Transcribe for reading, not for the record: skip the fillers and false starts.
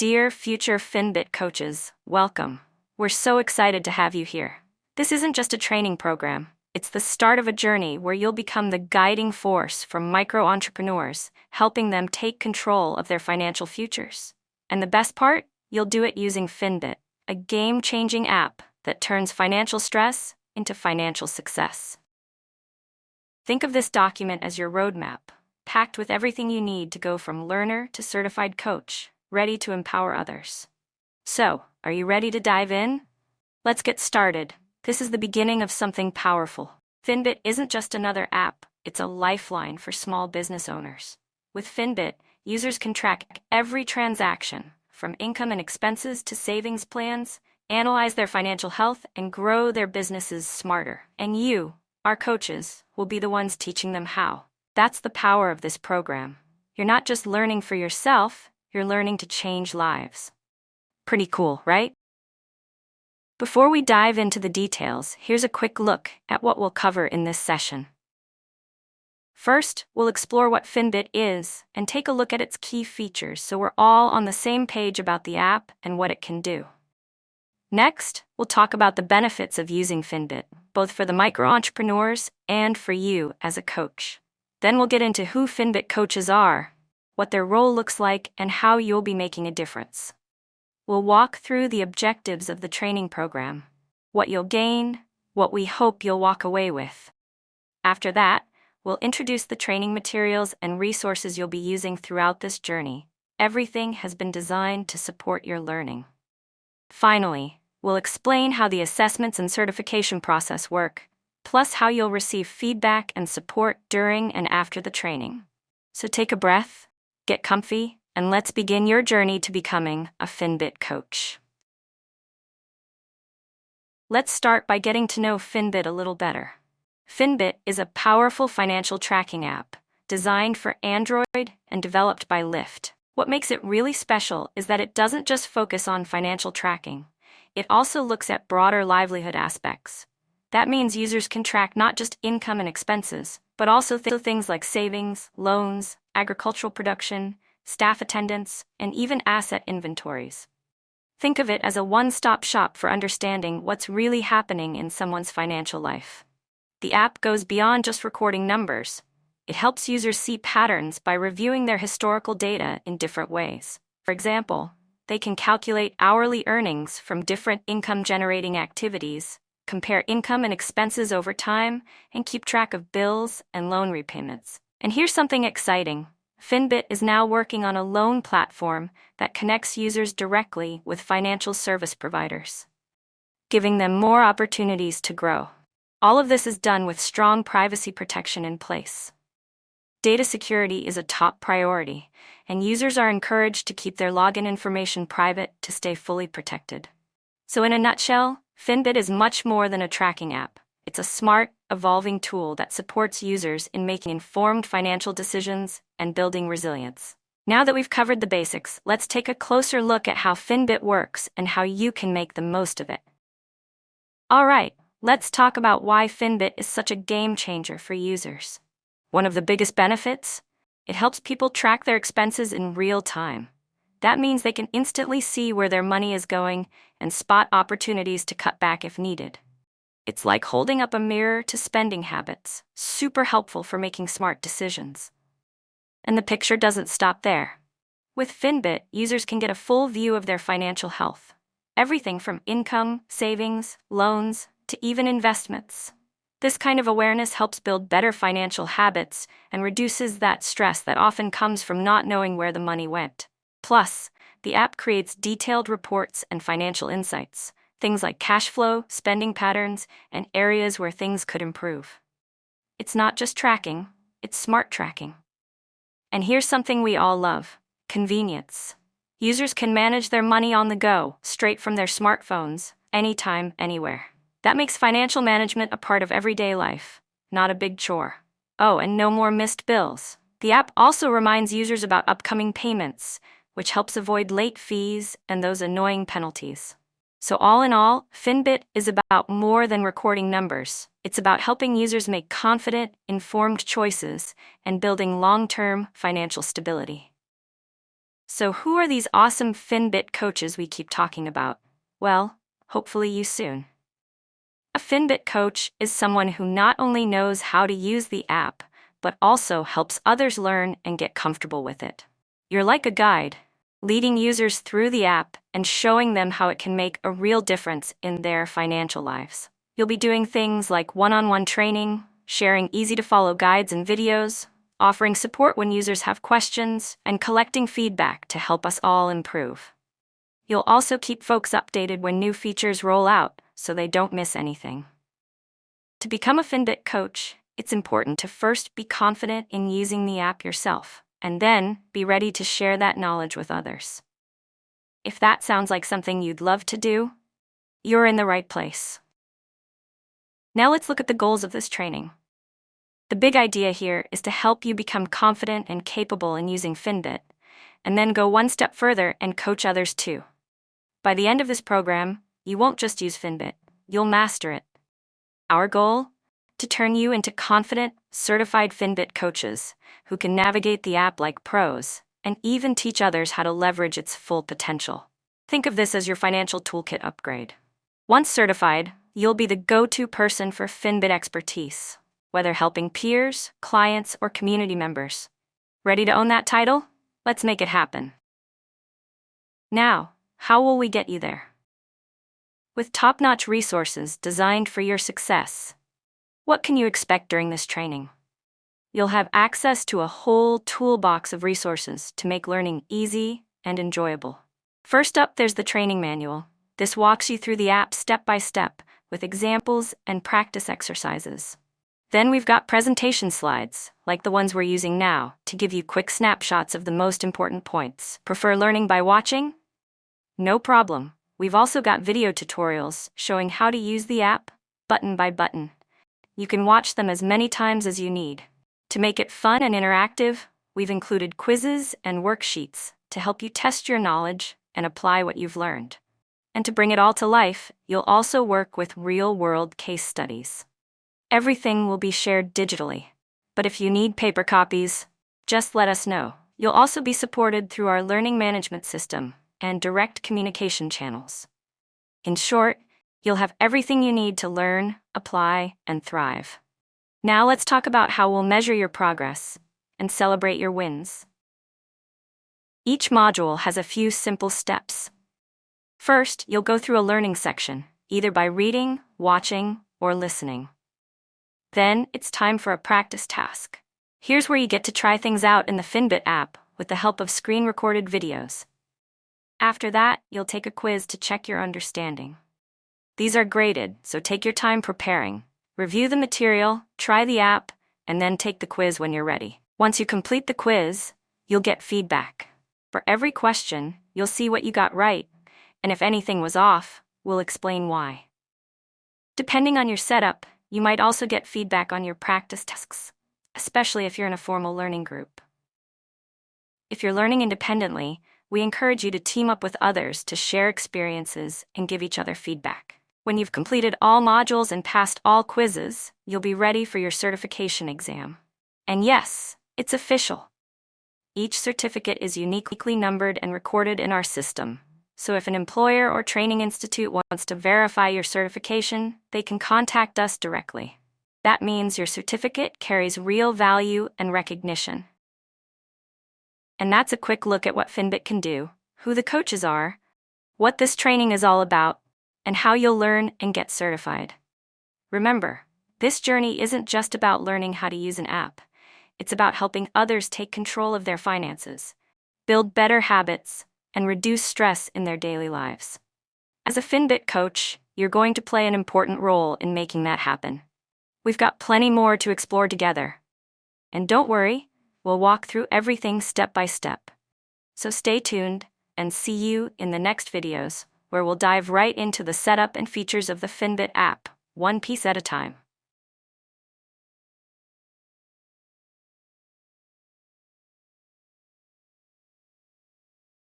Dear future Finbit coaches, welcome. We're so excited to have you here. This isn't just a training program, it's the start of a journey where you'll become the guiding force for micro entrepreneurs, helping them take control of their financial futures. And the best part? You'll do it using Finbit, a game-changing app that turns financial stress into financial success. Think of this document as your roadmap, packed with everything you need to go from learner to certified coach, ready to empower others. So, are you ready to dive in? Let's get started. This is the beginning of something powerful. Finbit isn't just another app, it's a lifeline for small business owners. With Finbit, users can track every transaction, from income and expenses to savings plans, analyze their financial health, and grow their businesses smarter. And you, our coaches, will be the ones teaching them how. That's the power of this program. You're not just learning for yourself, you're learning to change lives. Pretty cool, right? Before we dive into the details, here's a quick look at what we'll cover in this session. First, we'll explore what Finbit is and take a look at its key features so we're all on the same page about the app and what it can do. Next, we'll talk about the benefits of using Finbit, both for the micro-entrepreneurs and for you as a coach. Then we'll get into who Finbit coaches are, what their role looks like, and how you'll be making a difference. We'll walk through the objectives of the training program, what you'll gain, what we hope you'll walk away with. After that, we'll introduce the training materials and resources you'll be using throughout this journey. Everything has been designed to support your learning. Finally, we'll explain how the assessments and certification process work, plus how you'll receive feedback and support during and after the training. So take a breath, get comfy, and let's begin your journey to becoming a Finbit coach. Let's start by getting to know Finbit a little better. Finbit is a powerful financial tracking app designed for Android and developed by Lyft. What makes it really special is that it doesn't just focus on financial tracking. It also looks at broader livelihood aspects. That means users can track not just income and expenses, but also things like savings, loans, agricultural production, staff attendance, and even asset inventories. Think of it as a one-stop shop for understanding what's really happening in someone's financial life. The app goes beyond just recording numbers. It helps users see patterns by reviewing their historical data in different ways. For example, they can calculate hourly earnings from different income-generating activities, compare income and expenses over time, and keep track of bills and loan repayments. And here's something exciting. Finbit is now working on a loan platform that connects users directly with financial service providers, giving them more opportunities to grow. All of this is done with strong privacy protection in place. Data security is a top priority, and users are encouraged to keep their login information private to stay fully protected. So in a nutshell, Finbit is much more than a tracking app. It's a smart, evolving tool that supports users in making informed financial decisions and building resilience. Now that we've covered the basics, let's take a closer look at how Finbit works and how you can make the most of it. All right, let's talk about why Finbit is such a game changer for users. One of the biggest benefits? It helps people track their expenses in real time. That means they can instantly see where their money is going and spot opportunities to cut back if needed. It's like holding up a mirror to spending habits, super helpful for making smart decisions. And the picture doesn't stop there. With Finbit, users can get a full view of their financial health. Everything from income, savings, loans, to even investments. This kind of awareness helps build better financial habits and reduces that stress that often comes from not knowing where the money went. Plus, the app creates detailed reports and financial insights. Things like cash flow, spending patterns, and areas where things could improve. It's not just tracking, it's smart tracking. And here's something we all love: convenience. Users can manage their money on the go, straight from their smartphones, anytime, anywhere. That makes financial management a part of everyday life, not a big chore. Oh, and no more missed bills. The app also reminds users about upcoming payments, which helps avoid late fees and those annoying penalties. So all in all, Finbit is about more than recording numbers. It's about helping users make confident, informed choices and building long-term financial stability. So who are these awesome Finbit coaches we keep talking about? Well, hopefully you soon. A Finbit coach is someone who not only knows how to use the app, but also helps others learn and get comfortable with it. You're like a guide, leading users through the app and showing them how it can make a real difference in their financial lives. You'll be doing things like one-on-one training, sharing easy-to-follow guides and videos, offering support when users have questions, and collecting feedback to help us all improve. You'll also keep folks updated when new features roll out, so they don't miss anything. To become a Finbit coach, it's important to first be confident in using the app yourself, and then be ready to share that knowledge with others. If that sounds like something you'd love to do, you're in the right place. Now let's look at the goals of this training. The big idea here is to help you become confident and capable in using Finbit, and then go one step further and coach others too. By the end of this program, you won't just use Finbit, you'll master it. Our goal? To turn you into confident, certified Finbit coaches who can navigate the app like pros and even teach others how to leverage its full potential. Think of this as your financial toolkit upgrade. Once certified, you'll be the go-to person for Finbit expertise, whether helping peers, clients, or community members. Ready to own that title? Let's make it happen. Now, how will we get you there? With top-notch resources designed for your success. What can you expect during this training? You'll have access to a whole toolbox of resources to make learning easy and enjoyable. First up, there's the training manual. This walks you through the app step by step with examples and practice exercises. Then we've got presentation slides, like the ones we're using now, to give you quick snapshots of the most important points. Prefer learning by watching? No problem. We've also got video tutorials showing how to use the app, button by button. You can watch them as many times as you need. To make it fun and interactive, we've included quizzes and worksheets to help you test your knowledge and apply what you've learned. And to bring it all to life, you'll also work with real-world case studies. Everything will be shared digitally, but if you need paper copies, just let us know. You'll also be supported through our learning management system and direct communication channels. In short, you'll have everything you need to learn, apply, and thrive. Now let's talk about how we'll measure your progress and celebrate your wins. Each module has a few simple steps. First, you'll go through a learning section, either by reading, watching, or listening. Then, it's time for a practice task. Here's where you get to try things out in the Finbit app with the help of screen-recorded videos. After that, you'll take a quiz to check your understanding. These are graded, so take your time preparing. Review the material, try the app, and then take the quiz when you're ready. Once you complete the quiz, you'll get feedback. For every question, you'll see what you got right, and if anything was off, we'll explain why. Depending on your setup, you might also get feedback on your practice tasks, especially if you're in a formal learning group. If you're learning independently, we encourage you to team up with others to share experiences and give each other feedback. When you've completed all modules and passed all quizzes, you'll be ready for your certification exam. And yes, it's official. Each certificate is uniquely numbered and recorded in our system. So if an employer or training institute wants to verify your certification, they can contact us directly. That means your certificate carries real value and recognition. And that's a quick look at what Finbit can do, who the coaches are, what this training is all about, and how you'll learn and get certified. Remember, this journey isn't just about learning how to use an app. It's about helping others take control of their finances, build better habits, and reduce stress in their daily lives. As a Finbit coach, you're going to play an important role in making that happen. We've got plenty more to explore together. And don't worry, we'll walk through everything step by step. So stay tuned and see you in the next videos, where we'll dive right into the setup and features of the Finbit app, one piece at a time.